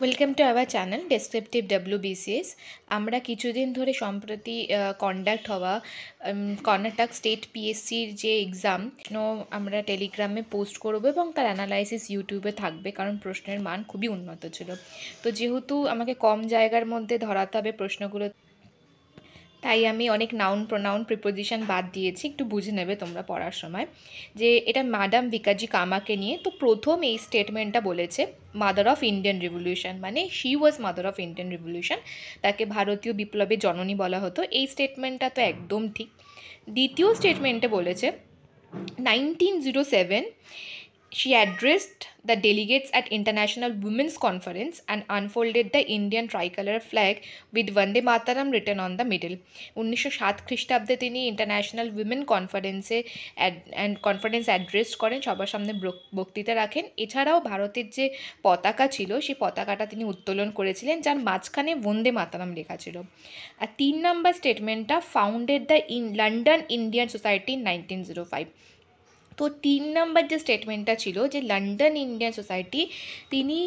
Welcome to our channel descriptive WBCS। আমরা কিছুদিন ধরে সম্প্রতি কন্ডাক্ট হওয়া কর্ণাটক স্টেট PSCর যে এক্সাম আমরা টেলিগ্রামে পোস্ট করব এবং তার অ্যানালাইসিস ইউটিউবে থাকবে, কারণ প্রশ্নের মান খুবই উন্নত ছিল। তো যেহেতু আমাকে কম জায়গার মধ্যে ধরাতে হবে প্রশ্নগুলো, তাই আমি অনেক নাউন প্রোনাউন প্রিপোজিশন বাদ দিয়েছি, একটু বুঝে নেবে তোমরা পড়ার সময়। যে এটা ম্যাডাম ভিকাজি কামাকে নিয়ে। তো প্রথম এই স্টেটমেন্টটা বলেছে মাদার অফ ইন্ডিয়ান রিভলিউশন, মানে she was mother of Indian revolution, তাকে ভারতীয় বিপ্লবের জননী বলা হতো। এই স্টেটমেন্টটা তো একদম ঠিক। দ্বিতীয় স্টেটমেন্টে বলেছে 1907 she addressed the delegates at International Women's Conference and unfolded the Indian tricolor flag with Vande Mataram written on the middle. 1907 খ্রিস্টাব্দে তিনি ইন্টারন্যাশনাল উইমেন কনফারেন্স অ্যাড্রেস করেন, সবার সামনে বক্তৃতা রাখেন। এছাড়াও ভারতের যে পতাকা ছিল সেই পতাকাটা তিনি উত্তোলন করেছিলেন, যার মাঝখানে বন্দে মাতারাম লেখা ছিল। আর 3 নম্বর স্টেটমেন্টটা founded the London Indian society in 1905। তো 3 নম্বর যে স্টেটমেন্টটা ছিল যে লন্ডন ইন্ডিয়ান সোসাইটি, তিনি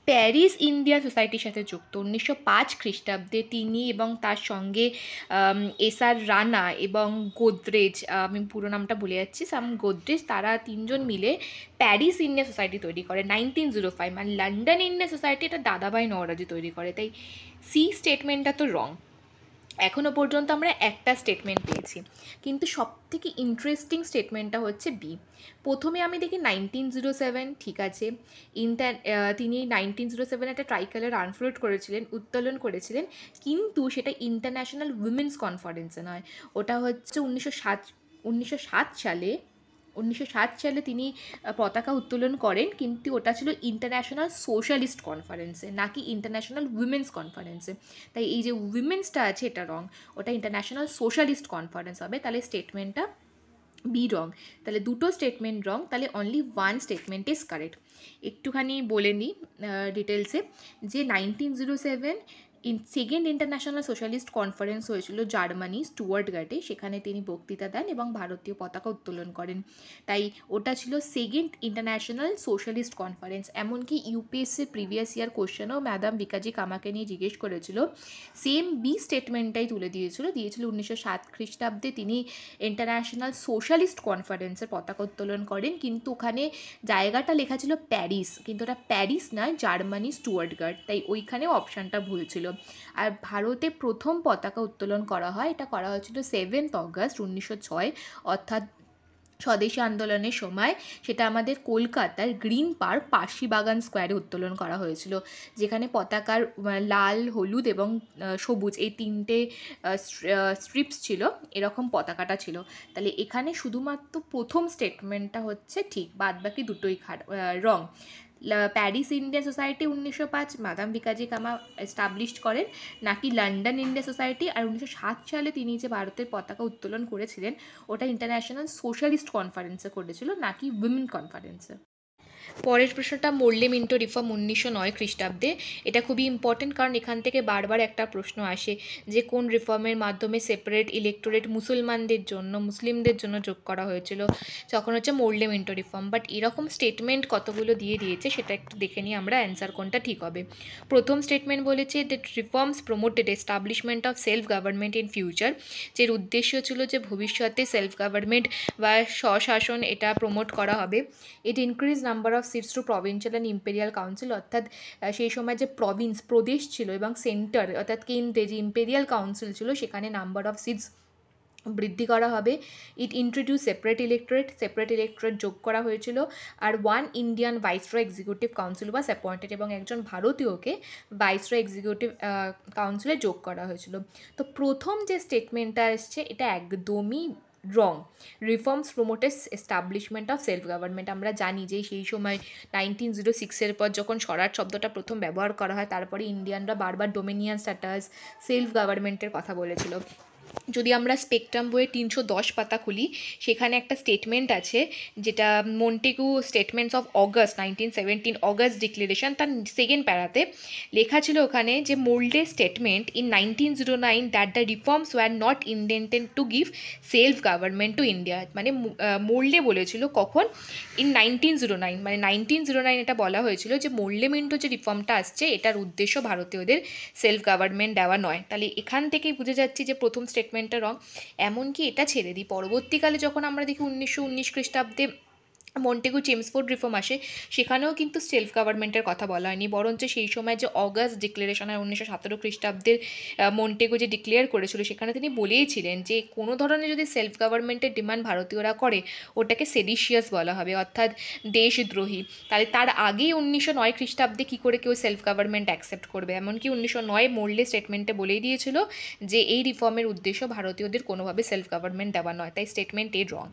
প্যারিস ইন্ডিয়ান সোসাইটির সাথে যুক্ত। 1905 খ্রিস্টাব্দে তিনি এবং তার সঙ্গে SR রানা এবং গোদরেজ, আমি পুরো নামটা ভুলে যাচ্ছি, গোদরেজ, তারা তিনজন মিলে প্যারিস ইন্ডিয়ান সোসাইটি তৈরি করে 1905। মানে লন্ডন ইন্ডিয়ান সোসাইটি এটা দাদাভাই নওরোজি তৈরি করে, তাই সি স্টেটমেন্টটা তো রং। এখনও পর্যন্ত আমরা একটা স্টেটমেন্ট পেয়েছি, কিন্তু সবথেকে ইন্টারেস্টিং স্টেটমেন্টটা হচ্ছে বি। প্রথমে আমি দেখি 1907, ঠিক আছে, তিনি 1907 একটা ট্রাইকালার আনফোল্ড করেছিলেন, উত্তোলন করেছিলেন, কিন্তু সেটা ইন্টারন্যাশনাল উইমেন্স কনফারেন্সে নয়, ওটা হচ্ছে 1907 সালে। 1907 সালে তিনি পতাকা উত্তোলন করেন, কিন্তু ওটা ছিল ইন্টারন্যাশনাল সোশ্যালিস্ট কনফারেন্সে, নাকি ইন্টারন্যাশনাল উইমেন্স কনফারেন্সে। তাই এই যে উইমেন্সটা আছে এটা রং, ওটা ইন্টারন্যাশনাল সোশ্যালিস্ট কনফারেন্স হবে, তাহলে স্টেটমেন্টটা বি রং। তাহলে দুটো স্টেটমেন্ট রং, তাহলে only one statement is correct. একটুখানি বলে নিই ডিটেলসে, যে 1907 সেকেন্ড ইন্টারন্যাশনাল সোশ্যালিস্ট কনফারেন্স হয়েছিল জার্মানি স্টুয়ার্টগার্টে, সেখানে তিনি বক্তৃতা দেন এবং ভারতীয় পতাকা উত্তোলন করেন। তাই ওটা ছিল সেকেন্ড ইন্টারন্যাশনাল সোশ্যালিস্ট কনফারেন্স। এমনকি ইউপিএসসির প্রিভিয়াস ইয়ার কোশ্চেনও ম্যাডাম ভিকাজি কামাকে নিয়ে জিজ্ঞেস করেছিল, সেম বি স্টেটমেন্টটাই তুলে দিয়েছিল 1907 খ্রিস্টাব্দে তিনি ইন্টারন্যাশনাল সোশ্যালিস্ট কনফারেন্সের পতাকা উত্তোলন করেন, কিন্তু ওখানে জায়গাটা লেখা ছিল প্যারিস, কিন্তু ওটা প্যারিস নয়, জার্মানি স্টুয়ার্টগার্ট, তাই ওইখানেও অপশানটা ভুল ছিল। আর ভারতে প্রথম পতাকা উত্তোলন করা হয়, এটা করা হয়েছিল 7 অগস্ট 1906, অর্থাৎ স্বদেশী আন্দোলনের সময়। সেটা আমাদের কলকাতার গ্রিন পার্ক পার্সি বাগান স্কোয়ারে উত্তোলন করা হয়েছিল, যেখানে পতাকার লাল, হলুদ এবং সবুজ এই তিনটে স্ট্রিপস ছিল, এরকম পতাকাটা ছিল। তাহলে এখানে শুধুমাত্র প্রথম স্টেটমেন্টটা হচ্ছে ঠিক, বাদ বাকি দুটোই wrong. Paris India society 1905 madam Bhikaiji Cama established করেন, নাকি লন্ডন ইন্ডিয়া সোসাইটি। আর 1907 সালে তিনি যে ভারতের পতাকা উত্তোলন করেছিলেন, ওটা ইন্টারন্যাশনাল সোশ্যালিস্ট কনফারেন্সে করেছিল, নাকি উইমেন কনফারেন্সে। পরের প্রশ্নটা মোরলে মিন্টো রিফর্ম 1909 খ্রিস্টাব্দে। এটা খুবই ইম্পর্টেন্ট, কারণ এখান থেকে বারবার একটা প্রশ্ন আসে যে কোন রিফর্মের মাধ্যমে সেপারেট ইলেক্টোরেট মুসলিমদের জন্য যোগ করা হয়েছিল, তখন হচ্ছে মোরলে মিন্টো রিফর্ম। বাট এরকম স্টেটমেন্ট কতগুলো দিয়ে দিয়েছে, সেটা একটু দেখে নিই আমরা অ্যান্সার কোনটা ঠিক হবে। প্রথম স্টেটমেন্ট বলেছে that reforms promoted establishment of self government in future, যের উদ্দেশ্য ছিল যে ভবিষ্যতে সেলফ গভর্নমেন্ট বা স্বশাসন এটা প্রমোট করা হবে। It increase number of seats to provincial and imperial council, অর্থাৎ সেই সময় যে প্রদেশ ছিল এবং সেন্টার অর্থাৎ কেন্দ্রে যে ইম্পেরিয়াল কাউন্সিল ছিল, সেখানে নাম্বার অফ সিটস বৃদ্ধি করা হবে। ইট ইন্ট্রোডিউস সেপারেট ইলেক্টোরেট যোগ করা হয়েছিল। আর one Indian viceroy executive council was appointed, এবং একজন ভারতীয়কে ভাইসরয় এক্সিকিউটিভ কাউন্সিলে যোগ করা হয়েছিল। তো প্রথম যে স্টেটমেন্টটা এসছে এটা একদমই wrong. Reforms promotes establishment of self government, আমরা জানি যে সেই সময় 1906 পর যখন স্বরাজ শব্দটা প্রথম ব্যবহার করা হয়, তারপরে ইন্ডিয়ানরা বারবার ডোমিনিয়ন স্ট্যাটাস, সেলফ গভর্নমেন্টের কথা বলেছিল। যদি আমরা স্পেকট্রাম বইয়ে 310 পাতা খুলি, সেখানে একটা স্টেটমেন্ট আছে, যেটা Montagu statements of August 1917 August declaration, তার সেকেন্ড প্যারাতে লেখা ছিল ওখানে যে Morley statement in 1909 that the reforms were not intended to give self government to India. মানে মোল্ডে বলেছিল কখন, ইন 1909, মানে 1909 এটা বলা হয়েছিল যে মোল্ডে মিন্টো যে রিফর্মটা আসছে এটার উদ্দেশ্য ভারতীয়দের সেলফ গভর্নমেন্ট দেওয়া নয়। তাহলে এখান থেকেই বুঝে যাচ্ছি যে প্রথম স্টেটমেন্টটা রং। এমনকি এটা ছেড়ে দিই, পরবর্তীকালে যখন আমরা দেখি 1919 খ্রিস্টাব্দে মন্টেগু চেমসফোর্ড রিফর্ম আসে, সেখানেও কিন্তু সেলফ গভর্নমেন্টের কথা বলা হয়নি, বরঞ্চ সেই সময় যে অগাস্ট ডিক্লারেশন হয় 1917 খ্রিস্টাব্দের মন্টেগু যে ডিক্লেয়ার করেছিল, সেখানে তিনি বলেইছিলেন যে কোনো ধরনের যদি সেলফ গভর্নমেন্টের ডিমান্ড ভারতীয়রা করে ওটাকে সেডিশিয়াস বলা হবে, অর্থাৎ দেশদ্রোহী। তাহলে তার আগেই 1909 খ্রিস্টাব্দে কী করে কেউ সেলফ গভর্নমেন্ট অ্যাকসেপ্ট করবে? এমনকি 1909 মোল্ডে স্টেটমেন্টে বলেই দিয়েছিল যে এই রিফর্মের উদ্দেশ্য ভারতীয়দের কোনোভাবে সেলফ গভর্নমেন্ট দেওয়া নয়, তাই স্টেটমেন্ট এ রং।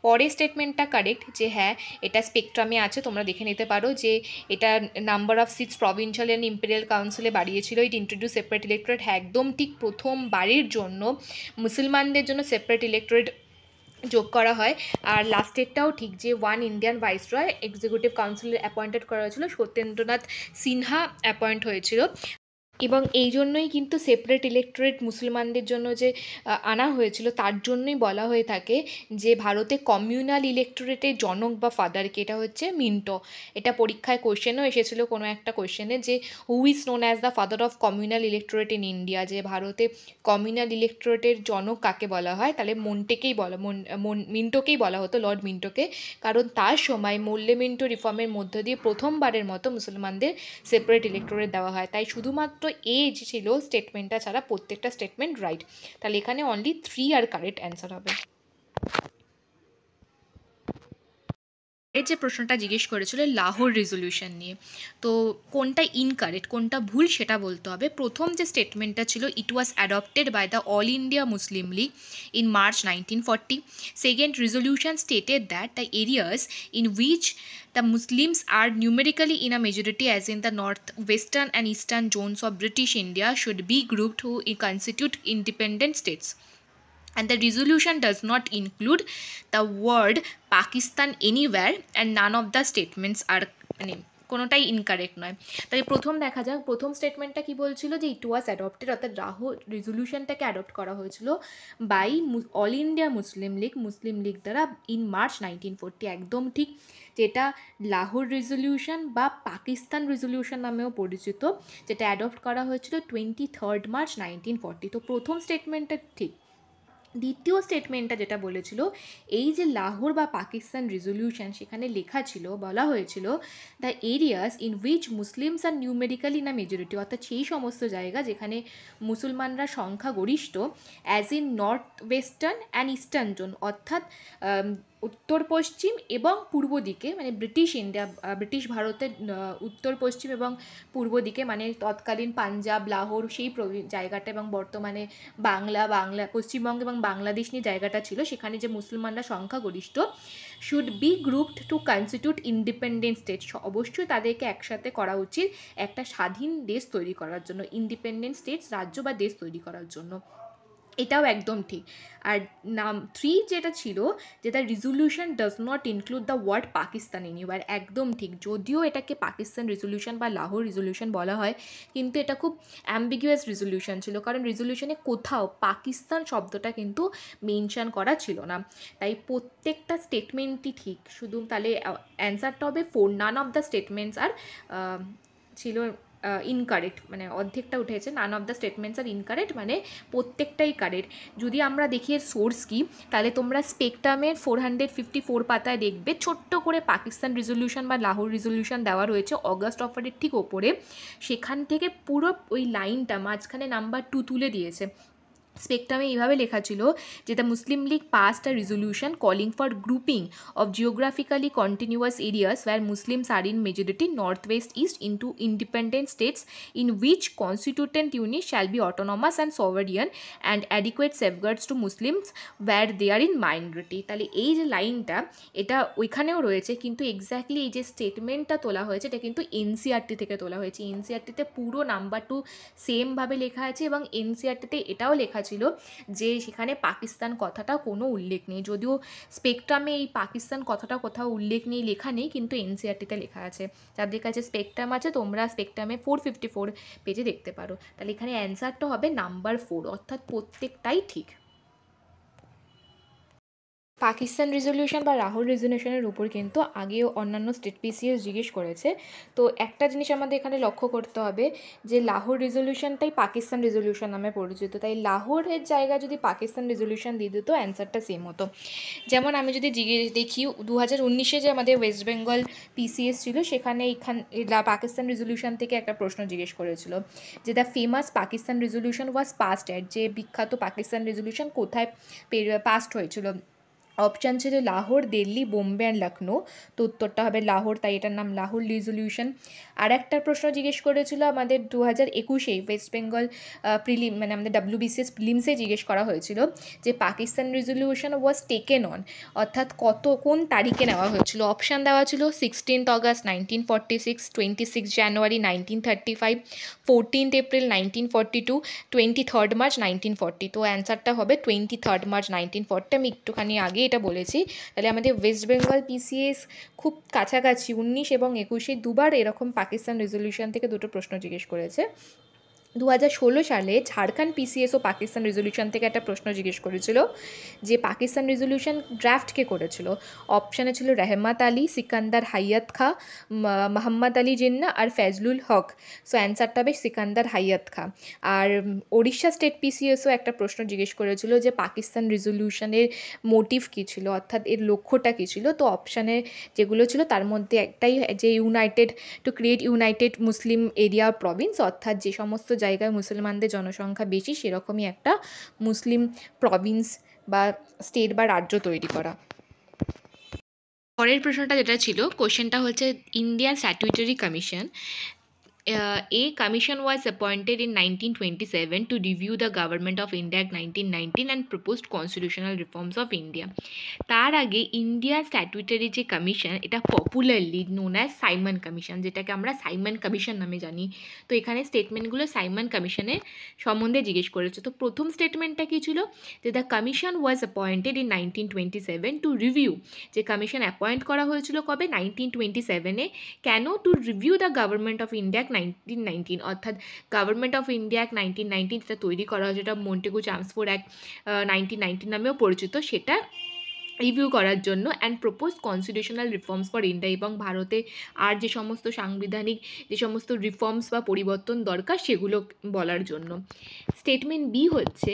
পরের স্টেটমেন্টটা কারেক্ট, যে হ্যাঁ এটা স্পেকট্রামে আছে, তোমরা দেখে নিতে পারো যে এটা number of seats provincial and imperial কাউন্সিলে বাড়িয়েছিল, ইট ইন্ট্রোডিউস সেপারেট ইলেক্টোরেট। হ্যাঁ একদম ঠিক, প্রথমবারের জন্য মুসলমানদের জন্য সেপারেট ইলেক্টোরেট যোগ করা হয়। আর লাস্টেরটাও ঠিক, যে ওয়ান ইন্ডিয়ান ভাইসরয় এক্সিকিউটিভ কাউন্সিলে অ্যাপয়েন্টেড করা হয়েছিল, সত্যেন্দ্রনাথ সিনহা অ্যাপয়েন্ট হয়েছিল। এবং এই জন্যই কিন্তু সেপারেট ইলেক্টোরেট মুসলমানদের জন্য যে আনা হয়েছিল, তার জন্যই বলা হয়ে থাকে যে ভারতে কমিউনাল ইলেক্টোরেটের জনক বা ফাদারকে, এটা হচ্ছে মিন্টো। এটা পরীক্ষায় কোশ্চেনও এসেছিল কোনো একটা কোশ্চেনে, যে who is known as the father of communal electorate in India, যে ভারতে কমিউনাল ইলেক্টোরেটের জনক কাকে বলা হয়? তাহলে মিন্টোকেই বলা হতো, লর্ড মিন্টোকে। কারণ তার সময় মোল্লে মিন্টো রিফর্মের মধ্য দিয়ে প্রথমবারের মতো মুসলমানদের সেপারেট ইলেক্টোরেট দেওয়া হয়। তাই শুধুমাত্র এ যে ছিল স্টেটমেন্টটা ছাড়া প্রত্যেকটা স্টেটমেন্ট রাইট। তাহলে এখানে অনলি 3 আর কারেক্ট অ্যান্সার হবে। এর যে প্রশ্নটা জিজ্ঞেস করেছিল লাহোর রেজলিউশন নিয়ে, তো কোনটা ইনকারেক্ট, কোনটা ভুল সেটা বলতে হবে। প্রথম যে স্টেটমেন্টটা ছিল, it was adopted by the all India Muslim League in March 1940। Second, resolution stated that the areas in which the Muslims are numerically in a majority, as in the northwestern and eastern zones of British India, should be grouped to constitute independent states. And the resolution does not include the word Pakistan anywhere, and none of the statements are কোনোটাই incorrect নয়। তাই প্রথম দেখা যাক, প্রথম স্টেটমেন্টটা কি বলছিল, যে ইট ওয়াজ অ্যাডপ্টেড, অর্থাৎ লাহোর রেজলিউশনটাকে অ্যাডপ্ট করা হয়েছিল by all India Muslim League দ্বারা ইন মার্চ 1940। একদম ঠিক, যেটা লাহোর রেজলিউশন বা পাকিস্তান রেজলিউশন নামেও পরিচিত, যেটা অ্যাডপ্ট করা হয়েছিল 23 মার্চ 1940। তো প্রথম স্টেটমেন্টটা ঠিক। দ্বিতীয় স্টেটমেন্টটা যেটা বলেছিল, এই যে লাহোর বা পাকিস্তান রেজলিউশন, সেখানে লেখা ছিল, বলা হয়েছিল the areas in which Muslims R numerically in a majority, অর্থাৎ সেই সমস্ত জায়গা যেখানে মুসলমানরা সংখ্যাগরিষ্ঠ, as in north western and eastern zone, অর্থাৎ উত্তর পশ্চিম এবং পূর্ব দিকে, মানে ব্রিটিশ ভারতের উত্তর পশ্চিম এবং পূর্ব দিকে, মানে তৎকালীন পাঞ্জাব, লাহোর সেই জায়গাটা, এবং বর্তমানে বাংলা পশ্চিমবঙ্গ এবং বাংলাদেশ নিয়ে জায়গাটা ছিল, সেখানে যে মুসলমানরা সংখ্যাগরিষ্ঠ, should be grouped two constitute independent state, অবশ্যই তাদেরকে একসাথে করা উচিত একটা স্বাধীন দেশ তৈরি করার জন্য, ইন্ডিপেন্ডেন্ট স্টেটস, রাজ্য বা দেশ তৈরি করার জন্য। এটাও একদম ঠিক। আর 3 যেটা ছিল, যেটা resolution does not include the word Pakistan anywhere, একদম ঠিক। যদিও এটাকে পাকিস্তান রেজলিউশন বা লাহোর রেজলিউশন বলা হয়, কিন্তু এটা খুব অ্যাম্বিগুয়াস রেজলিউশন ছিল, কারণ রেজলিউশনে কোথাও পাকিস্তান শব্দটা কিন্তু মেনশন করা ছিল না। তাই প্রত্যেকটা স্টেটমেন্টই ঠিক, শুধু তাহলে অ্যান্সারটা হবে 4, none of the statements are ছিল ইনকারেক্ট, মানে অর্ধেকটা উঠেছে, none of the statements are incorrect, মানে প্রত্যেকটাই কারেক্ট। যদি আমরা দেখি এর সোর্স কী, তাহলে তোমরা স্পেকট্রামের 454 পাতায় দেখবে ছোট্ট করে পাকিস্তান রেজলিউশন বা লাহোর রেজলিউশন দেওয়া রয়েছে অগাস্ট অফারের ঠিক ওপরে, সেখান থেকে পুরো ওই লাইনটা মাঝখানে নাম্বার 2 তুলে দিয়েছে। স্পেকট্রামে এইভাবে লেখা ছিল যে the Muslim League passed a resolution calling for grouping of geographically contiguous areas where Muslims are in majority north west east into independent states in which constituent unit shall be autonomous and sovereign and adequate safeguards to Muslims where they are in minority. তাহলে এই যে লাইনটা, এটা ওইখানেও রয়েছে, কিন্তু exactly এই যে স্টেটমেন্টটা তোলা হয়েছে, এটা কিন্তু এনসিআরটি থেকে তোলা হয়েছে। এনসিআরটিতে পুরো নাম্বার 2 সেমভাবে লেখা আছে, এবং এনসিআরটিতে এটাও লেখা ছিল যে সেখানে পাকিস্তান কথাটা কোনো উল্লেখ নেই, যদিও স্পেকট্রামে এই পাকিস্তান কথাটা কোথাও উল্লেখ নেই, লেখা নেই, কিন্তু এনসিইআরটিতে লেখা আছে। যাদের কাছে স্পেকট্রাম আছে তোমরা স্পেকট্রামে 454 পেজে দেখতে পারো। তাহলে এখানে অ্যান্সারটা হবে নাম্বার 4, অর্থাৎ প্রত্যেকটাই ঠিক। পাকিস্তান রেজলিউশন বা লাহোর রেজলিউশনের উপর কিন্তু আগেও অন্যান্য স্টেট পিসিএস জিজ্ঞেস করেছে। তো একটা জিনিস আমাদের এখানে লক্ষ্য করতে হবে যে লাহোর রেজলিউশনটাই পাকিস্তান রেজলিউশন নামে পরিচিত, তাই লাহোরের জায়গায় যদি পাকিস্তান রেজলিউশন দিয়ে দিত অ্যান্সারটা সেম হতো। যেমন আমি যদি দেখি 2019 যে আমাদের ওয়েস্ট বেঙ্গল পিসিএস ছিল, সেখানে পাকিস্তান রেজলিউশন থেকে একটা প্রশ্ন জিজ্ঞেস করেছিল যে the famous Pakistan resolution was past at, যে বিখ্যাত পাকিস্তান রেজলিউশন কোথায় পাস্ট হয়েছিল। অপশান ছিল লাহোর, দিল্লি, বোম্বে অ্যান্ড লখনৌ। তো উত্তরটা হবে লাহোর, তাই এটার নাম লাহোর রেজলিউশন। আর একটা প্রশ্ন জিজ্ঞেস করেছিল আমাদের 2021 ওয়েস্ট বেঙ্গল মানে আমাদের WBCS প্রিলিমসে জিজ্ঞেস করা হয়েছিল যে Pakistan resolution was taken on, অর্থাৎ কোন তারিখে নেওয়া হয়েছিল। অপশান দেওয়া ছিল 16 অগস্ট 1946, 26 জানুয়ারি 1935, 14 এপ্রিল 1942, 23 মার্চ 1940। তো অ্যান্সারটা হবে 23 মার্চ 1940। আমি একটুখানি আগে এটা বলেছি। তাহলে আমাদের ওয়েস্ট বেঙ্গল পিসিএস খুব কাছাকাছি 19 এবং 21 দুবার এরকম পাকিস্তান রেজলিউশন থেকে দুটো প্রশ্ন জিজ্ঞেস করেছে। 2016 সালে ঝাড়খণ্ড পিসিএসও পাকিস্তান রেজলিউশন থেকে একটা প্রশ্ন জিজ্ঞেস করেছিল যে পাকিস্তান রেজলিউশন ড্রাফট কে করেছিল। অপশানে ছিল রহমত আলী, সিকান্দার হাইয়াত খা, মোহাম্মদ আলী জিন্না আর ফজলুল হক। সো অ্যান্সারটা হবে সিকান্দার হাইয়াত খা। আর ওড়িশা স্টেট পিসিএসও একটা প্রশ্ন জিজ্ঞেস করেছিল যে পাকিস্তান রেজলিউশনের মোটিভ কী ছিল, অর্থাৎ এর লক্ষ্যটা কী ছিল। তো অপশানে যেগুলো ছিল তার মধ্যে একটাই যে to create United Muslim area Province, অর্থাৎ যে সমস্ত জায়গায় মুসলমানদের জনসংখ্যা বেশি সেরকমই একটা মুসলিম প্রভিন্স বা স্টেট বা রাজ্য তৈরি করা। পরের প্রশ্নটা যেটা ছিল, কোশ্চেনটা হচ্ছে Indian statutory commission A commission was appointed in 1927 to review the government of India Act 1919 and proposed constitutional reforms of India. তার আগে ইন্ডিয়া স্ট্যাটিউটরি যে কমিশন, এটা popularly known as Simon commission, যেটাকে আমরা সাইমন কমিশন নামে জানি। তো এখানে স্টেটমেন্টগুলো সাইমন কমিশনের সম্বন্ধে জিজ্ঞেস করেছে। তো প্রথম স্টেটমেন্টটা কী ছিল যে the commission was appointed in 1927 to review, যে কমিশন অ্যাপয়েন্ট করা হয়েছিল কবে 1927-এ, কেন? To review the government of India 1919, অর্থাৎ গভর্নমেন্ট অফ ইন্ডিয়া অ্যাক্ট 1919 যেটা তৈরি করা হয়, যেটা মন্টেগু চামসফোর্ড অ্যাক্ট 1919 নামেও পরিচিত, সেটা রিভিউ করার জন্য and propose constitutional reforms for India, এবং ভারতে আর যে সমস্ত সাংবিধানিক যে সমস্ত রিফর্মস বা পরিবর্তন দরকার সেগুলো বলার জন্য। স্টেটমেন্ট বি হচ্ছে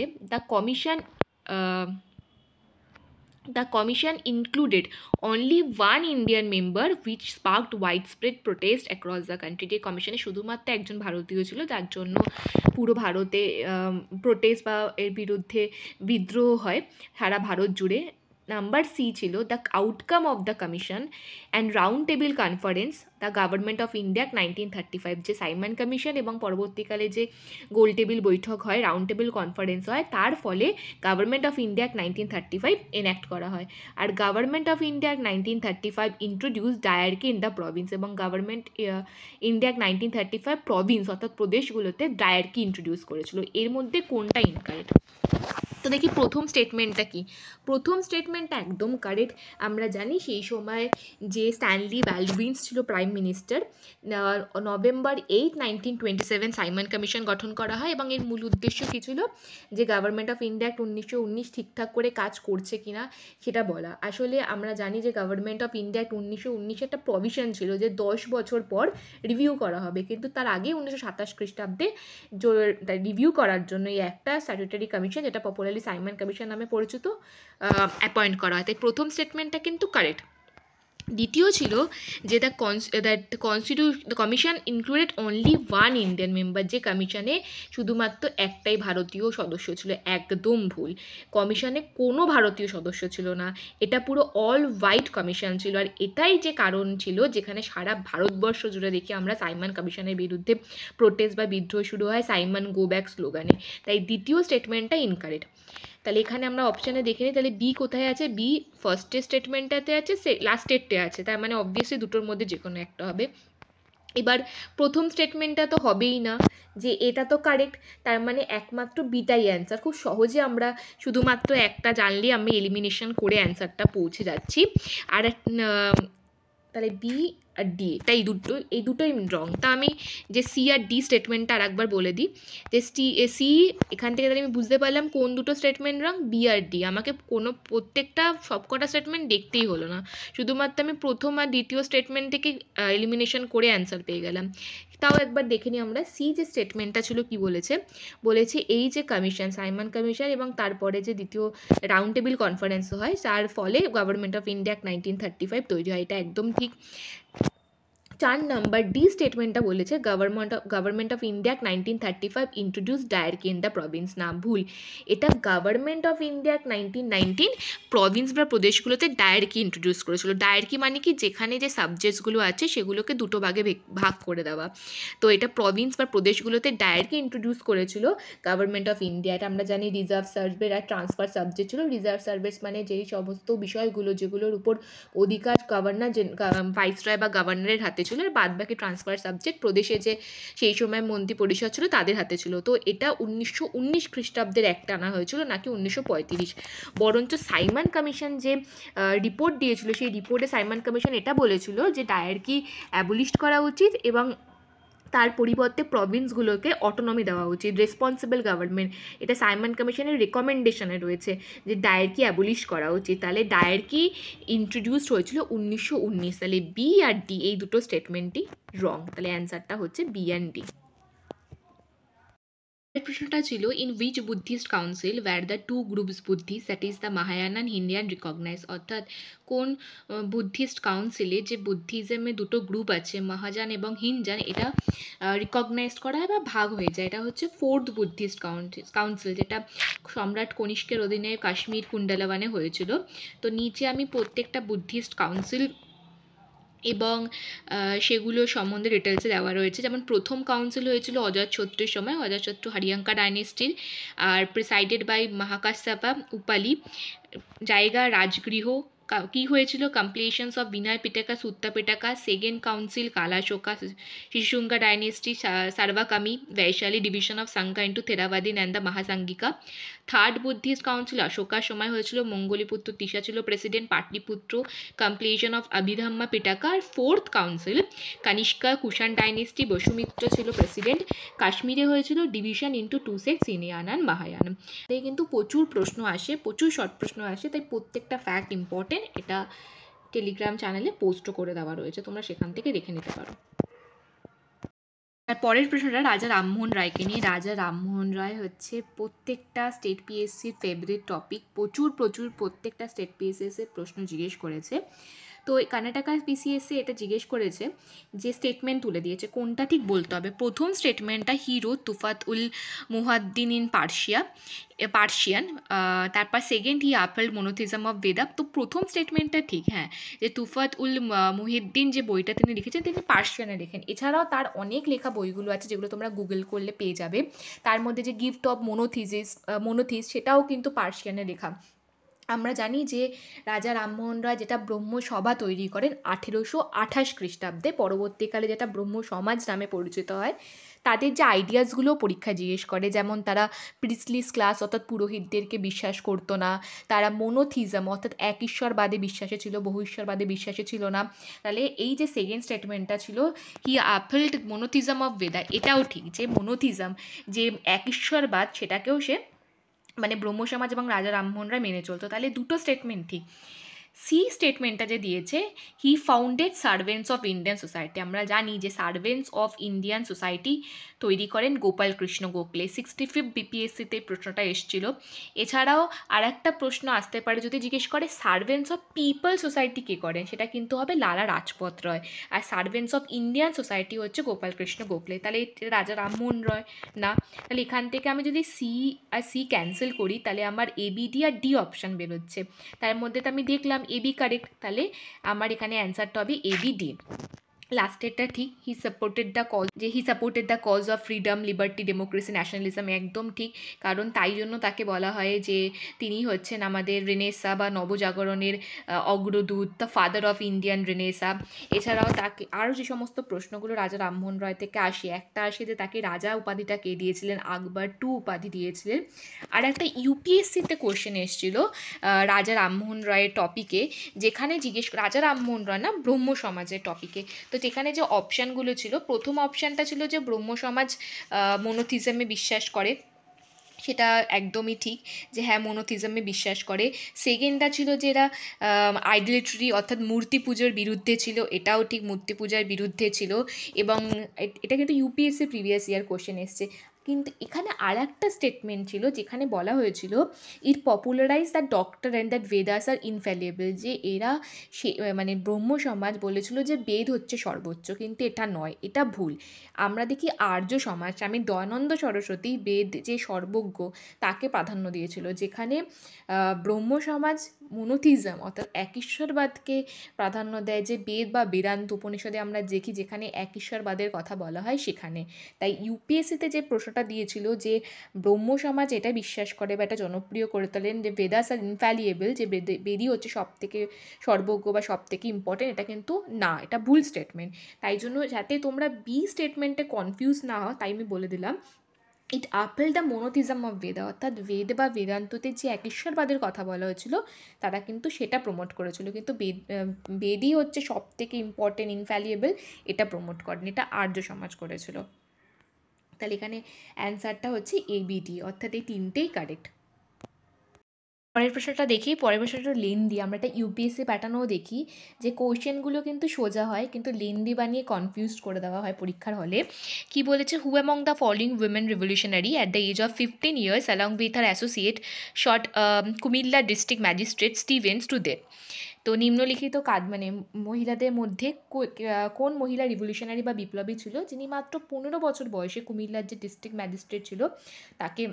The commission included only one Indian member which sparked widespread protest across the country. যে কমিশনে শুধুমাত্র একজন ভারতীয় ছিল, যার জন্য পুরো ভারতে প্রোটেস্ট বা এর বিরুদ্ধে বিদ্রোহ হয় সারা ভারত জুড়ে। নাম্বার সি ছিল the outcome of the commission and round table conference the government of India 1935, যে সাইমন কমিশন এবং পরবর্তীকালে যে গোল টেবিল বৈঠক হয়, রাউন্ড টেবিল কনফারেন্স হয়, তার ফলে গভর্নমেন্ট অফ ইন্ডিয়া 1935 এনাক্ট করা হয়। আর government of India 1935 introduce dyarchy in the province, এবং গভর্নমেন্ট ইন্ডিয়া 1935 প্রভিন্স অর্থাৎ প্রদেশগুলোতে ডায়ারকি ইন্ট্রোডিউস করেছিল। এর মধ্যে কোনটা ইনকারেক্ট? তো দেখি প্রথম স্টেটমেন্টটা কি। প্রথম স্টেটমেন্টটা একদম কারেক্ট। আমরা জানি সেই সময় যে স্ট্যানলি বালডুইন ছিল prime minister, November 8, 1927 Simon commission গঠন করা হয়, এবং এর মূল উদ্দেশ্য কী ছিল যে গভর্নমেন্ট অফ ইন্ডিয়া অ্যাক্ট 1919 ঠিকঠাক করে কাজ করছে কিনা সেটা বলা। আসলে আমরা জানি যে গভর্নমেন্ট অফ ইন্ডিয়া অ্যাক্ট 1919 একটা প্রভিশন ছিল যে 10 বছর পর রিভিউ করা হবে, কিন্তু তার আগে 1927 খ্রিস্টাব্দে রিভিউ করার জন্য এই একটা স্ট্যাটিউটরি কমিশন, যেটা পপুলারলি সাইমন কমিশন নামে পরিচিত, অ্যাপয়েন্ট করা হয়। তাই প্রথম স্টেটমেন্টটা কিন্তু কারেক্ট। দ্বিতীয় ছিল যে the commission included only one Indian member, যে কমিশনে শুধুমাত্র একটাই ভারতীয় সদস্য ছিল। একদম ভুল, কমিশনে কোনো ভারতীয় সদস্য ছিল না, এটা পুরো অল হোয়াইট কমিশন ছিল। আর এটাই যে কারণ ছিল যেখানে সারা ভারতবর্ষ জুড়ে দেখি আমরা সাইমন কমিশনের বিরুদ্ধে প্রোটেস্ট বা বিদ্রোহ শুরু হয় সাইমন গো ব্যাক স্লোগানে। তাই দ্বিতীয় স্টেটমেন্টটা ইনকারেক্ট। তাহলে এখানে আমরা অপশানে দেখে নিই, তাহলে বি কোথায় আছে? বি ফার্স্টের স্টেটমেন্টটাতে আছে, লাস্টেরটে আছে, তার মানে অবভিয়াসলি দুটোর মধ্যে যে কোনো একটা হবে। এবার প্রথম স্টেটমেন্টটা তো হবেই না, যে এটা তো কারেক্ট, তার মানে একমাত্র বিটাই অ্যান্সার। খুব সহজে আমরা শুধুমাত্র একটা জানলেই আমি এলিমিনেশন করে অ্যান্সারটা পৌঁছে যাচ্ছি। আর তাহলে বি আর ডি, তাই এই দুটোই রং। তা আমি যে সি আর ডি স্টেটমেন্টটা আর একবার বলে দিই, যে সি, এখান থেকে তাহলে আমি বুঝতে পারলাম কোন দুটো স্টেটমেন্ট রং, বি আর ডি। আমাকে প্রত্যেকটা সবকটা স্টেটমেন্ট দেখতেই হলো না, শুধুমাত্র আমি প্রথম আর দ্বিতীয় স্টেটমেন্ট থেকে এলিমিনেশন করে অ্যান্সার পেয়ে গেলাম। তাও একবার দেখে নিই আমরা সি যে স্টেটমেন্টটা ছিল কি বলেছে এই যে কমিশন, সাইমন কমিশন, এবং তারপরে যে দ্বিতীয় রাউন্ড টেবিল কনফারেন্স হয়, তার ফলে গভর্নমেন্ট অফ ইন্ডিয়া 1935 তৈরি হয়, এটা একদম ঠিক। 4 নাম্বার ডি স্টেটমেন্টটা বলেছে government of India 1935 introduce dyarchy in the Province. না, ভুল, এটা গভর্নমেন্ট অফ ইন্ডিয়া 1919 প্রভিন্স বা প্রদেশগুলোতে ডায়ার্কি ইন্ট্রোডিউস করেছিল। ডায়ার্কি মানে কি, যেখানে যে সাবজেক্টসগুলো আছে সেগুলোকে দুটো ভাগে ভাগ করে দেওয়া। তো এটা প্রভিন্স বা প্রদেশগুলোতে ডায়ার্কি ইন্ট্রোডিউস করেছিল গভর্নমেন্ট অফ ইন্ডিয়া। এটা আমরা জানি রিজার্ভ সার্ভে আর ট্রান্সফার সাবজেক্ট ছিল। রিজার্ভ সার্ভিস মানে যেই সমস্ত বিষয়গুলো যেগুলোর উপর অধিকার গভর্নর ভাইসরয় বা গভর্নরের হাতে ছিল, আর বাদ বাকি ট্রান্সফার সাবজেক্ট প্রদেশে যে সেই সময় মন্ত্রী পরিষদ ছিল তাদের হাতে ছিল। তো এটা 1919 খ্রিস্টাব্দের একটা আনা হয়েছিল, নাকি 1935। বরঞ্চ সাইমন কমিশন যে রিপোর্ট দিয়েছিল, সেই রিপোর্টে সাইমন কমিশন এটা বলেছিল যে ডায়ার্কি অ্যাবলিশ করা উচিত এবং তার পরিবর্তে প্রভিন্সগুলোকে অটোনমি দেওয়া উচিত, রেসপন্সিবল গভর্নমেন্ট। এটা সাইমন কমিশনের রেকমেন্ডেশনে রয়েছে যে ডায়ার্কি অ্যাবলিশ করা উচিত। তাহলে ডায়ার্কি ইন্ট্রোডিউসড হয়েছিল 1919। তাহলে বি আর ডি এই দুটো স্টেটমেন্টই রং, তাহলে অ্যান্সারটা হচ্ছে বি অ্যান্ড ডি। প্রশ্নটা ছিল, in which Buddhist council were the two groups Buddhist, that is the Mahayana and হিন্দিয়ান রিকগনাইজ। অর্থাৎ কোন বুদ্ধিস্ট কাউন্সিলে যে বুদ্ধিজমে দুটো গ্রুপ আছে, মহাযান এবং হিনযান, এটা রিকগনাইজ করা হয় বা ভাগ হয়ে যায়। এটা হচ্ছে ফোর্থ বুদ্ধিস্ট কাউন্সিল, যেটা সম্রাট কনিষ্কের অধীনে কাশ্মীর কুণ্ডালাওয়ানে হয়েছিল। তো নিচে আমি প্রত্যেকটা বুদ্ধিস্ট কাউন্সিল এবং সেগুলো সম্বন্ধে ডিটেলসে দেওয়া রয়েছে। যেমন প্রথম কাউন্সিল হয়েছিল অজাতশত্রুর সময়, অজাতশত্রু হরিয়াঙ্কা ডাইনেস্টির, আর প্রিসাইডেড বাই মহাকাশ্যপা উপালি। জায়গা রাজগৃহ। কী হয়েছিল, compilations of Vinaya Pitaka Sutta Pitaka. Second council Kalashoka Shishunaga dynasty, Sabakami Vaishali division of Sangha into Theravadin and the Mahasanghika. Third Buddhist council অশোকার সময় হয়েছিল, মঙ্গলীপুত্র তিসা ছিল president, Pataliputra compilation of Abhidhamma Pitaka. আর fourth council Kanishka Kushan dynasty, Vasumitra ছিল প্রেসিডেন্ট, কাশ্মীরে হয়েছিল division into two sects, Hinayana and Mahayana. তাই কিন্তু প্রচুর প্রশ্ন আসে, প্রচুর শর্ট প্রশ্ন আসে, তাই প্রত্যেকটা ফ্যাক্ট ইম্পর্টেন্ট। এটা টেলিগ্রাম চ্যানেলে পোস্টও করে দেওয়া রয়েছে, তোমরা সেখান থেকে দেখে নিতে পারো। আর পরের প্রশ্নটা রাজা রামমোহন রায়কে নিয়ে। রাজা রামমোহন রায় হচ্ছে প্রত্যেকটা স্টেট পিএসসির ফেভারিট টপিক। প্রচুর প্রত্যেকটা স্টেট পিএসসির প্রশ্ন জিজ্ঞেস করেছে। তো কর্ণাটকা পিসিএসসি এটা জিজ্ঞেস করেছে যে স্টেটমেন্ট তুলে দিয়েছে, কোনটা ঠিক বলতে হবে। প্রথম স্টেটমেন্টটা হিরো তুফাত উল মুহাদ্দিন ইন পার্সিয়ান। তারপর সেকেন্ড, হি আপহেল্ড মোনোথিজম অফ বেদা। তো প্রথম স্টেটমেন্টটা ঠিক, হ্যাঁ, যে তুফাত উল মুহিদ্দিন যে বইটা তিনি লিখেছেন, তিনি পার্সিয়ানে লেখেন। এছাড়াও তার অনেক লেখা বইগুলো আছে যেগুলো তোমরা গুগল করলে পেয়ে যাবে। তার মধ্যে যে গিফট অফ মোনোথিস সেটাও কিন্তু পার্সিয়ানে লেখা। আমরা জানি যে রাজা রামমোহন রায় যেটা ব্রহ্মসভা তৈরি করেন 1828 খ্রিস্টাব্দে, পরবর্তীকালে যেটা ব্রহ্ম সমাজ নামে পরিচিত হয়। তাদের যে আইডিয়াসগুলো পরীক্ষায় জিজ্ঞেস করে, যেমন তারা প্রিসলিস ক্লাস অর্থাৎ পুরোহিতদেরকে বিশ্বাস করতো না, তারা মোনোথিজম অর্থাৎ এক ঈশ্বরবাদে বিশ্বাসে ছিল, বহু ঈশ্বরবাদে বিশ্বাসে ছিল না। তাহলে এই যে সেকেন্ড স্টেটমেন্টটা ছিল, হি আপহেল্ড মোনোথিজম অফ বেদা, এটাও ঠিক, যে মোনোথিজম যে এক ঈশ্বরবাদ সেটাকেও সে মানে ব্রহ্ম সমাজ এবং রাজা রামমোহন রায় মেনে চলতো। তাহলে দুটো স্টেটমেন্ট ঠিক। সি স্টেটমেন্টটা যে দিয়েছে, he founded servants of Indian society. আমরা জানি যে সার্ভেন্টস অফ ইন্ডিয়ান সোসাইটি তৈরি করেন গোপাল কৃষ্ণ গোখলে। 65 বিপিএসসিতে প্রশ্নটা এসেছিল। এছাড়াও আর একটা প্রশ্ন আসতে পারে যদি জিজ্ঞেস করে সার্ভেন্টস অফ পিপল সোসাইটি কে করেন, সেটা কিন্তু হবে লালা রাজপথ রয়। আর সার্ভেন্টস অফ ইন্ডিয়ান সোসাইটি হচ্ছে গোপাল কৃষ্ণ গোখলে। তাহলে রাজা রামমোহন রয় না। তাহলে এখান থেকে আমি যদি সি ক্যান্সেল করি, তাহলে আমার এবিডি আর ডি অপশান বেরোচ্ছে। তার মধ্যে তো আমি দেখলাম এবি কারেক্ট, তাহলে আমার এখানে অ্যান্সারটা হবে এবিডি। লাস্টেরটা ঠিক, he supported the cause of freedom, liberty, democracy, nationalism, একদম ঠিক। কারণ তাই জন্য তাকে বলা হয় যে তিনি হচ্ছেন আমাদের রেনেসা বা নবজাগরণের অগ্রদূত, the father of Indian renaissance. এছাড়াও তাকে আরও যে সমস্ত প্রশ্নগুলো রাজা রামমোহন রায় থেকে আসে, একটা আসে যে তাকে রাজা উপাধিটা কে দিয়েছিলেন, আকবর টু উপাধি দিয়েছিলেন। আর একটা ইউপিএসসিতে কোশ্চেন এসেছিল রাজা রামমোহন রায়ের টপিকে, যেখানে রাজা রামমোহন রায় না, ব্রহ্ম সমাজের টপিকে। তো যেখানে যে অপশানগুলো ছিল, প্রথম অপশানটা ছিল যে ব্রহ্ম সমাজ মোনোথিজমে বিশ্বাস করে, সেটা একদমই ঠিক যে হ্যাঁ মোনোথিজমে বিশ্বাস করে। সেকেন্ডটা ছিল যে এরা আইডোলেট্রি অর্থাৎ মূর্তি পুজোর বিরুদ্ধে ছিল, এটাও ঠিক, মূর্তি পূজার বিরুদ্ধে ছিল। এবং এটা কিন্তু ইউপিএসসি প্রিভিয়াস ইয়ার কোশ্চেন এসছে। কিন্তু এখানে আর একটা স্টেটমেন্ট ছিল যেখানে বলা হয়েছিল it popularize that doctrine and that Vedas are infallible, যে এরা মানে ব্রহ্ম সমাজ বলেছিল যে বেদ হচ্ছে সর্বোচ্চ, কিন্তু এটা নয়, এটা ভুল। আমরা দেখি আর্য সমাজ, স্বামী দয়ানন্দ সরস্বতী বেদ যে সর্বজ্ঞ তাকে প্রাধান্য দিয়েছিল, যেখানে ব্রহ্ম সমাজ মোনোথিজম অর্থাৎ একঈশ্বরবাদকে প্রাধান্য দেয়, যে বেদ বা বেদান্ত উপনিষদে আমরা দেখি যেখানে একঈশ্বরবাদের কথা বলা হয় সেখানে। তাই ইউপিএসসিতে যে প্রশ্নটা দিয়েছিল যে ব্রহ্ম সমাজ এটা বিশ্বাস করে বা এটা জনপ্রিয় করে তোলেন যে বেদাস আর ইনফ্যালিয়েবল, যে বেদই হচ্ছে সব থেকে সর্বজ্ঞ বা সব থেকে ইম্পর্টেন্ট, এটা কিন্তু না, এটা ভুল স্টেটমেন্ট। তাই জন্য যাতে তোমরা বি স্টেটমেন্টে কনফিউজ না হও, তাই আমি বলে দিলাম ইট আপেল দ্য মোনোথিজম অফ বেদা, অর্থাৎ বেদ বা বেদান্ততে যে একঈশ্বরবাদের কথা বলা হয়েছিল তারা কিন্তু সেটা প্রমোট করেছিল, কিন্তু বেদই হচ্ছে সব থেকে ইম্পর্টেন্ট, ইনফ্যালিয়েবল, এটা প্রমোট করেন, এটা আর্য সমাজ করেছিল। তাহলে এখানে অ্যান্সারটা হচ্ছে এবিডি, অর্থাৎ এই তিনটেই কারেক্ট। পরের প্রশ্নটা দেখি, পরের প্রশ্নটা লেন্দি। আমরা একটা ইউপিএসসি প্যাটার্নও দেখি যে কোয়েশ্চেনগুলো কিন্তু সোজা হয় কিন্তু লেন্দি বানিয়ে কনফিউজ করে দেওয়া হয় পরীক্ষার হলে। কি বলেছে, who among the following women revolutionary at the age of 15 years along with her associate shot Comilla district magistrate Stevens to death. তো নিম্নলিখিত মানে মহিলাদের মধ্যে কোন মহিলা রিভলিউশনারি বা বিপ্লবী ছিল যিনি মাত্র 15 বছর বয়সে কুমিল্লার যে ডিস্ট্রিক্ট ম্যাজিস্ট্রেট ছিল তাকে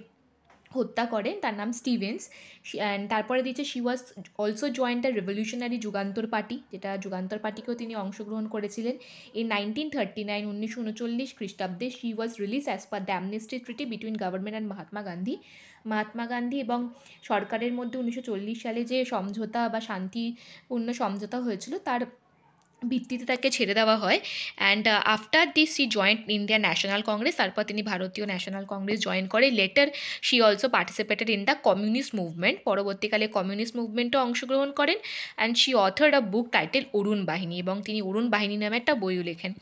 হত্যা করেন, তার নাম স্টিভেন্স। অ্যান্ড তারপরে দিচ্ছে she was also joint the revolutionary Jugantar party, যেটা যুগান্তর পার্টিকেও তিনি অংশগ্রহণ করেছিলেন। ইন 1939 1939 খ্রিস্টাব্দে she was release as per the amnesty treaty between government and Mahatma Gandhi এবং সরকারের মধ্যে 1940 সালে যে সমঝোতা বা শান্তিপূর্ণ সমঝোতা হয়েছিল তার ভিত্তিতে তাকে ছেড়ে দেওয়া হয়। And after this she joined Indian National Congress, তারপর তিনি ভারতীয় ন্যাশনাল কংগ্রেস জয়েন করে। Later she also participated in the communist movement, পরবর্তীকালে কমিউনিস্ট মুভমেন্টও অংশগ্রহণ করেন। And she authored a book title Arun Bahini, এবং তিনি অরুণ বাহিনী নামে একটা বইও লেখেন।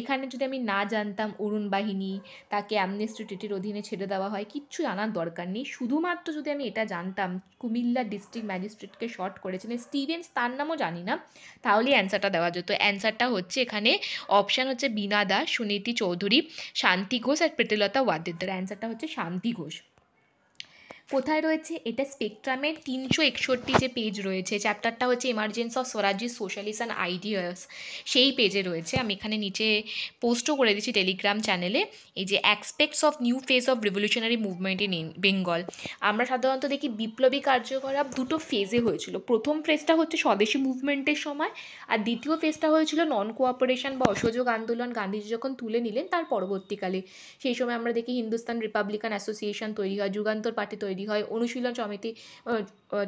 এখানে যদি আমি না জানতাম অরুণ বাহিনী, তাকে অ্যামনেস্টি ট্রিটির অধীনে ছেড়ে দেওয়া হয়, কিচ্ছু জানার দরকার নেই। শুধুমাত্র যদি আমি এটা জানতাম কুমিল্লা ডিস্ট্রিক্ট ম্যাজিস্ট্রেটকে শর্ট করেছিলেন স্টিভেন্স, তার নামও জানি না, তাহলেই অ্যান্সারটা দেওয়া যেত। অ্যান্সারটা হচ্ছে এখানে অপশান হচ্ছে বীণা দাস, সুনীতি চৌধুরী, শান্তি ঘোষ আর প্রীতিলতা ওয়াদ্দেদার। অ্যান্সারটা হচ্ছে শান্তি ঘোষ। কোথায় রয়েছে এটা, স্পেকট্রামের 361 যে পেজ রয়েছে, চ্যাপ্টারটা হচ্ছে এমার্জেন্স অফ স্বরাজ্যের সোশ্যালিস্ট অ্যান্ড আইডিয়াস, সেই পেজে রয়েছে। আমি এখানে নিচে পোস্টও করে দিচ্ছি টেলিগ্রাম চ্যানেলে, এই যে aspects of new phase of revolutionary movement in Bengal. আমরা সাধারণত দেখি বিপ্লবী কার্যকলাপ দুটো ফেজে হয়েছিল, প্রথম ফেজটা হচ্ছে স্বদেশী মুভমেন্টের সময়, আর দ্বিতীয় ফেজটা হয়েছিল নন কোঅপারেশন বা অসহযোগ আন্দোলন গান্ধীজি যখন তুলে নিলেন তার পরবর্তীকালে। সেই সময় আমরা দেখি হিন্দুস্তান রিপাবলিকান অ্যাসোসিয়েশন তৈরি হয়, যুগান্তর পার্টি তৈরি হয়, অনুশীলন সমিতি,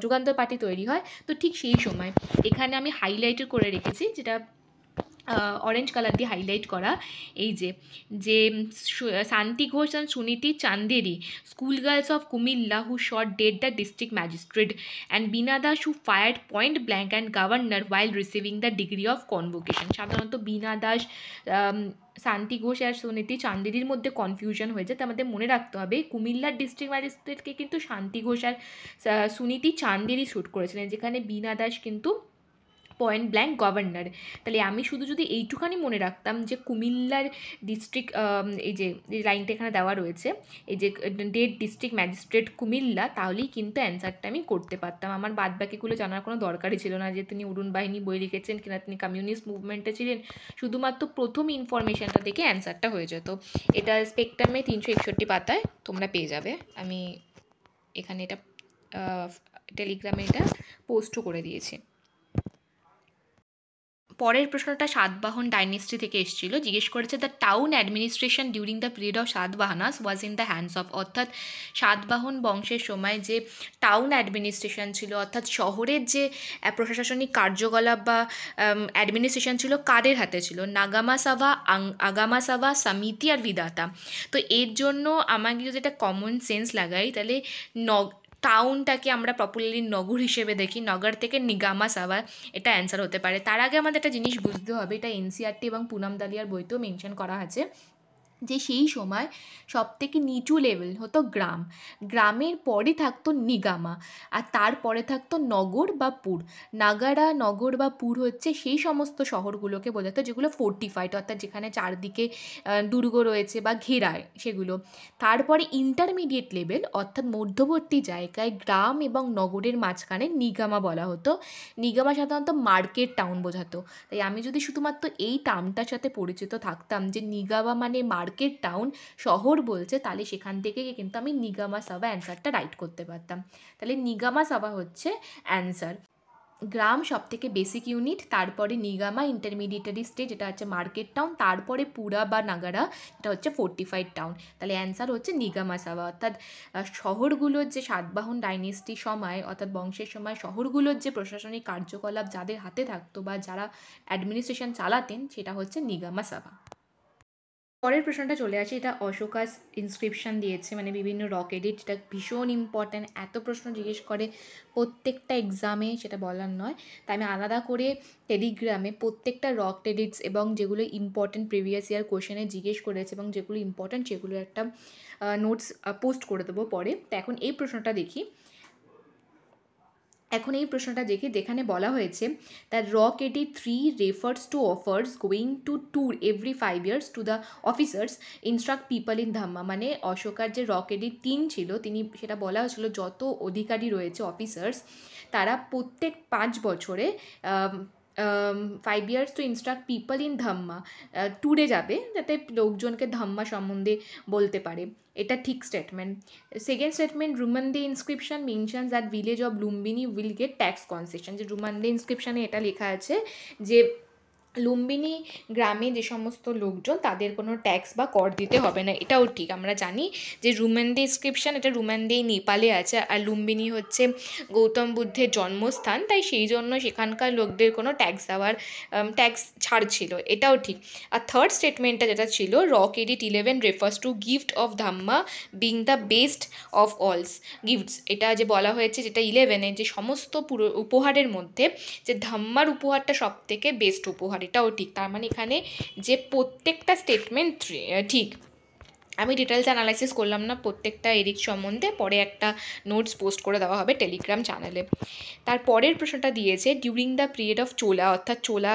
যুগান্তর পার্টি তৈরি হয়। তো ঠিক সেই সময় এখানে আমি হাইলাইটেড করে রেখেছি, যেটা অরেঞ্জ কালার দিয়ে হাইলাইট করা, এই যে যে Shanti Ghosh and Suniti Chanderi, school girls of Comilla who shot dead the district magistrate, and Bina Das who fired point blank and governor while receiving the degree of convocation. সাধারণত বীণা দাস, শান্তি ঘোষ আর সুনীতি চান্দেরির মধ্যে কনফিউশন হয়ে যায়, তো আমাদের মনে রাখতে হবে কুমিল্লার ডিস্ট্রিক্ট ম্যাজিস্ট্রেটকে কিন্তু শান্তি ঘোষ আর সুনীতি চান্দেরি শ্যুট করেছিলেন, যেখানে বীণা দাস কিন্তু পয়েন্ট ব্ল্যাঙ্ক গভর্নর। তাহলে আমি শুধু যদি এইটুখানি মনে রাখতাম যে কুমিল্লার ডিস্ট্রিক্ট, এই যে লাইনটা এখানে দেওয়া রয়েছে, এই যে ডেড ডিস্ট্রিক্ট ম্যাজিস্ট্রেট কুমিল্লা, তাহলেই কিন্তু অ্যান্সারটা আমি করতে পারতাম। আমার বাদবাকিগুলো জানার কোনো দরকারই ছিল না, যে তিনি অরুণ বাহিনী বই লিখেছেন কিনা, তিনি কমিউনিস্ট মুভমেন্টে ছিলেন, শুধুমাত্র প্রথম ইনফরমেশানটা দেখে অ্যান্সারটা হয়ে যেত। এটা স্পেকট্রামে 361 পাতায় তোমরা পেয়ে যাবে। আমি এখানে এটা টেলিগ্রামে এটা পোস্টও করে দিয়েছি। পরের প্রশ্নটা সাতবাহন ডাইনেস্টি থেকে এসেছিল, জিজ্ঞেস করেছে the town administration during the period of Satavahanas was in the hands of, অর্থাৎ সাতবাহন বংশের সময় যে টাউন অ্যাডমিনিস্ট্রেশন ছিল, অর্থাৎ শহরের যে প্রশাসনিক কার্যকলাপ বা অ্যাডমিনিস্ট্রেশন ছিল কাদের হাতে ছিল? নাগামাসাভা, আগামাসাভা, সামিতি আর বিদাতা। তো এর জন্য আমাকে যদি একটা কমন সেন্স লাগাই, তাহলে টাউনটাকে আমরা পপুলারলি নগর হিসেবে দেখি, নগর থেকে নিগামা সাভা, এটা অ্যান্সার হতে পারে। তার আগে আমাদের একটা জিনিস বুঝতে হবে, এটা এনসিইআরটি এবং পুনাম দালিয়ার বইতেও মেনশন করা আছে, যে সেই সময় সবথেকে নিচু লেভেল হতো গ্রাম, গ্রামের পরে থাকতো নিগামা, আর তারপরে থাকতো নগর বা পুর। নাগারা, নগর বা পুর হচ্ছে সেই সমস্ত শহরগুলোকে বোঝাতো যেগুলো ফোর্টিফাইড, অর্থাৎ যেখানে চারদিকে দুর্গ রয়েছে বা ঘেরায় সেগুলো। তারপরে ইন্টারমিডিয়েট লেভেল, অর্থাৎ মধ্যবর্তী জায়গায় গ্রাম এবং নগরের মাঝখানে নিগামা বলা হতো। নিগামা সাধারণত মার্কেট টাউন বোঝাতো। তাই আমি যদি শুধুমাত্র এই টার্মটার সাথে পরিচিত থাকতাম যে নিগামা মানে মার্কেট টাউন, শহর বলছে, তাহলে সেখান থেকে কিন্তু আমি নিগামা সাভা অ্যান্সারটা রাইট করতে পারতাম। তাহলে নিগামা সাভা হচ্ছে অ্যান্সার। গ্রাম সব থেকে বেসিক ইউনিট, তারপরে নিগামা ইন্টারমিডিয়েটারি স্টেজ, যেটা হচ্ছে মার্কেট টাউন, তারপরে পুরা বা নাগারা, এটা হচ্ছে ফোর্টিফাইড টাউন। তাহলে অ্যান্সার হচ্ছে নিগামা সাভা। অর্থাৎ শহরগুলোর যে সাতবাহন ডাইনেস্টির সময়, অর্থাৎ বংশের সময় শহরগুলোর যে প্রশাসনিক কার্যকলাপ যাদের হাতে থাকতো বা যারা অ্যাডমিনিস্ট্রেশন চালাতেন, সেটা হচ্ছে নিগামা সাভা। পরের প্রশ্নটা চলে আসে, এটা অশোকাস ইনস্ক্রিপশন দিয়েছে, মানে বিভিন্ন রক এডিট, যেটা ভীষণ ইম্পর্ট্যান্ট। এত প্রশ্ন জিজ্ঞেস করে প্রত্যেকটা এক্সামে, সেটা বলার নয়। তাই আমি আলাদা করে টেলিগ্রামে প্রত্যেকটা রক এডিটস এবং যেগুলো ইম্পর্ট্যান্ট প্রিভিয়াস ইয়ার কোশ্চেনে জিজ্ঞেস করেছে এবং যেগুলো ইম্পর্ট্যান্ট সেগুলো একটা নোটস পোস্ট করে দেবো পরে। তো এখন এই প্রশ্নটা দেখি, যেখানে বলা হয়েছে দ্য রক এডি 3 refers to officers going to tour every 5 years to the officers instruct people in dhamma. মানে অশোকার যে রক এডি 3 ছিল, তিনি সেটা বলা হয়েছিল যত অধিকারী রয়েছে অফিসার্স, তারা প্রত্যেক 5 বছরে 5 years to instruct people in dhamma ট্যুরে যাবে, যাতে লোকজনকে ধাম্মা সম্বন্ধে বলতে পারে। এটা ঠিক statement. Second statement, Rummindei inscription mentions that village of Lumbini will get tax concession. যে রুমান্দে ইনস্ক্রিপশনে এটা লেখা আছে যে লুম্বিনী গ্রামে যে সমস্ত লোকজন, তাদের কোনো ট্যাক্স বা কর দিতে হবে না। এটাও ঠিক। আমরা জানি যে রুমান্দে ইনস্ক্রিপশন, এটা রুমান্দেই নেপালে আছে, আর লুম্বিনী হচ্ছে গৌতম বুদ্ধের জন্মস্থান, তাই সেই জন্য সেখানকার লোকদের কোনো ট্যাক্স ছাড় ছিল, এটাও ঠিক। আর থার্ড স্টেটমেন্টটা যেটা ছিল, রক এডিট 11 refers to gift of dhamma being the best of all gifts. এটা যে বলা হয়েছে, যেটা 11-এ যে সমস্ত পুরো উপহারের মধ্যে যে ধাম্মার উপহারটা সব থেকে বেস্ট উপহার, এটাও ঠিক। তার মানে এখানে যে প্রত্যেকটা স্টেটমেন্ট ঠিক। আমি ডিটেলস অ্যানালাইসিস করলাম না প্রত্যেকটা এডিট সম্বন্ধে, পরে একটা নোটস পোস্ট করে দেওয়া হবে টেলিগ্রাম চ্যানেলে। তার পরের প্রশ্নটা দিয়েছে, ডিউরিং দ্য পিরিয়ড অফ চোলা, অর্থাৎ চোলা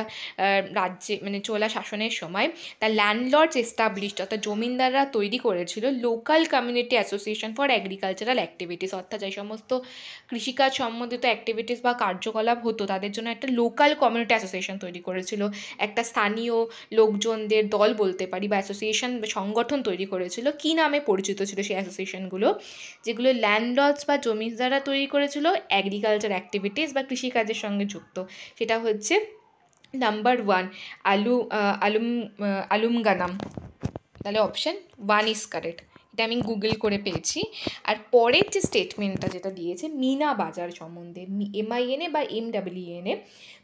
রাজ্যে, মানে চোলা শাসনের সময়, দ্য ল্যান্ডলর্ডস এস্টাবলিশড, অর্থাৎ জমিনদাররা তৈরি করেছিল local community association for agricultural activities. অর্থাৎ যে সমস্ত কৃষিকাজ সম্বন্ধিত অ্যাক্টিভিটিস বা কার্যকলাপ হতো, তাদের জন্য একটা লোকাল কমিউনিটি অ্যাসোসিয়েশন তৈরি করেছিল, একটা স্থানীয় লোকজনদের দল বলতে পারি বা অ্যাসোসিয়েশন সংগঠন তৈরি করেছিল। কী নামে পরিচিত ছিল সেই অ্যাসোসিয়েশনগুলো? যেগুলো ল্যান্ডলর্ডস বা জমিদাররা তৈরি করেছিল, অ্যাগ্রিকালচার অ্যাক্টিভিটিস বা কৃষিকাজের সঙ্গে যুক্ত। সেটা হচ্ছে নাম্বার 1 আলুমগানাম। তাহলে অপশান 1 ইজ কারেক্ট। এটা আমি গুগল করে পেয়েছি। আর পরের যে স্টেটমেন্টটা যেটা দিয়েছে মিনা বাজার সম্বন্ধে, MINA বা MWENA,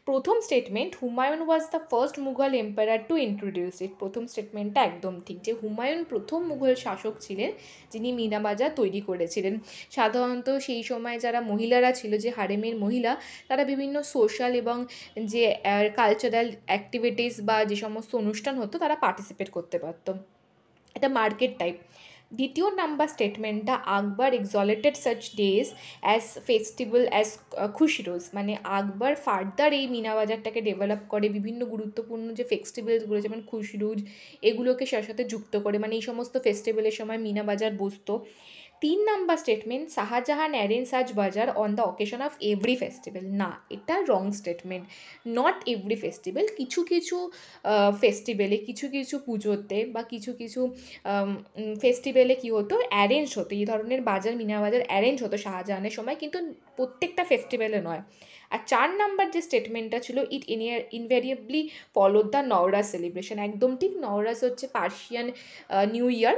প্রথম statement, Humayun was the first Mughal empire to introduce it. প্রথম স্টেটমেন্টটা একদম ঠিক, যে হুমায়ুন প্রথম মুঘল শাসক ছিলেন যিনি মিনা বাজার তৈরি করেছিলেন। সাধারণত সেই সময় যারা মহিলারা ছিল, যে হারেমের মহিলা, তারা বিভিন্ন সোশ্যাল এবং যে কালচারাল অ্যাক্টিভিটিস বা যে সমস্ত অনুষ্ঠান হতো তারা পার্টিসিপেট করতে পারতো। এটা মার্কেট টাইপ। দ্বিতীয় নাম্বার স্টেটমেন্টটা, Akbar exalted such days as festival as Khushroz. মানে আকবর ফার্দার এই মিনাবাজারটাকে ডেভেলপ করে, বিভিন্ন গুরুত্বপূর্ণ যে ফেস্টিভ্যালসগুলো যেমন খুশরোজ, এগুলোকে সাথে সাথে যুক্ত করে। মানে এই সমস্ত ফেস্টিভ্যালের সময় মিনাবাজার বসতো। 3 নাম্বার স্টেটমেন্ট, শাহজাহান অ্যারেঞ্জ সাজ বাজার on the occasion of every festival. না, এটা রং স্টেটমেন্ট। নট এভরি ফেস্টিভ্যাল, কিছু কিছু ফেস্টিভ্যালে, কিছু কিছু পুজোতে বা কিছু কিছু ফেস্টিভ্যালে কী হতো, অ্যারেঞ্জ হতো, এই ধরনের বাজার, মিনা বাজার অ্যারেঞ্জ হতো শাহজাহানের সময়, কিন্তু প্রত্যেকটা ফেস্টিভ্যালে নয়। আর 4 নাম্বার যে স্টেটমেন্টটা ছিল, ইট ইনভ্যারিয়েবলি ফলোড দ্য নওরাজ সেলিব্রেশন। একদম ঠিক, নওরাজ হচ্ছে পার্সিয়ান নিউ ইয়ার।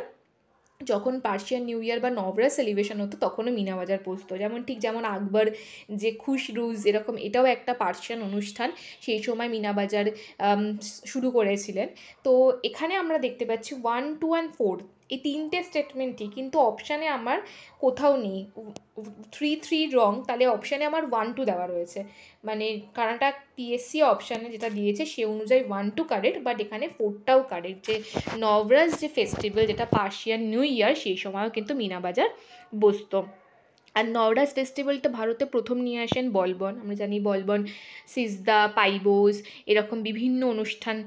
যখন পার্সিয়ান নিউ ইয়ার বা নবরাজ সেলিব্রেশন হতো তখনও মিনা বাজার বসতো। যেমন আকবর যে খুশ রুজ, এরকম এটাও একটা পার্সিয়ান অনুষ্ঠান, সেই সময় মিনা বাজার শুরু করেছিলেন। তো এখানে আমরা দেখতে পাচ্ছি 1, 2 and 4 এই 3টে স্টেটমেন্টই কিন্তু অপশানে আমার কোথাও নেই। 3, 3 রং, তাহলে অপশানে আমার 1, 2 দেওয়া রয়েছে। মানে কর্ণাটক পিএসসি অপশানে যেটা দিয়েছে সে অনুযায়ী 1, 2 কারেক্ট, বাট এখানে 4টাও কারেক্ট, যে নবরাজ যে ফেস্টিভ্যাল, যেটা পার্সিয়ান নিউ ইয়ার, সেই সময়ও কিন্তু মিনা বাজার বসতো। আর নওরাজ ফেস্টিভ্যালটা ভারতে প্রথম নিয়ে আসেন বলবন। আমরা জানি বলবন সিজদা, পাইবোস, এরকম বিভিন্ন অনুষ্ঠান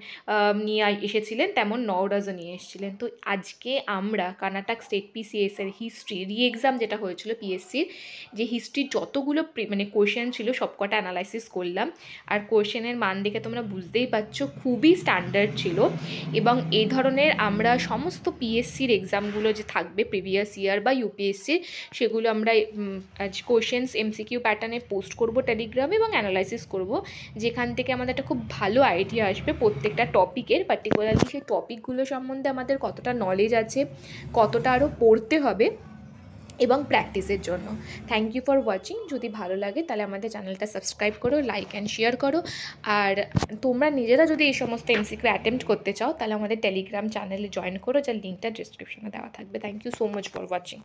নিয়ে এসেছিলেন, তেমন নওরাজও নিয়ে এসেছিলেন। তো আজকে আমরা কর্ণাটক স্টেট পিসিএসের হিস্ট্রি এক্সাম যেটা হয়েছিল পিএসসির, যে হিস্ট্রির যতগুলো মানে কোয়েশ্চেন ছিল সবকটা অ্যানালাইসিস করলাম। আর কোয়েশ্চেনের মান দেখে তোমরা বুঝতেই পারছো খুবই স্ট্যান্ডার্ড ছিল। এবং এই ধরনের আমরা সমস্ত পিএসসির এক্সামগুলো যে থাকবে প্রিভিয়াস ইয়ার বা ইউপিএসসির, সেগুলো আমরা কোয়েশ্চেন্স এমসিকিউ প্যাটার্নে পোস্ট করব টেলিগ্রামে এবং অ্যানালাইসিস করব, যেখান থেকে আমাদের একটা খুব ভালো আইডিয়া আসবে প্রত্যেকটা টপিকের, পার্টিকুলারলি সেই টপিকগুলো সম্বন্ধে আমাদের কতটা নলেজ আছে, কতটা আরও পড়তে হবে এবং প্র্যাকটিসের জন্য। Thank you for watching. যদি ভালো লাগে তাহলে আমাদের চ্যানেলটা সাবস্ক্রাইব করো, লাইক অ্যান্ড শেয়ার করো। আর তোমরা নিজেরা যদি এই সমস্ত এমসিকিউ অ্যাটেম্প্ট করতে চাও তাহলে আমাদের টেলিগ্রাম চ্যানেলে জয়েন করো, যার লিঙ্কটা ডিসক্রিপশনে দেওয়া থাকবে। Thank you so much for watching.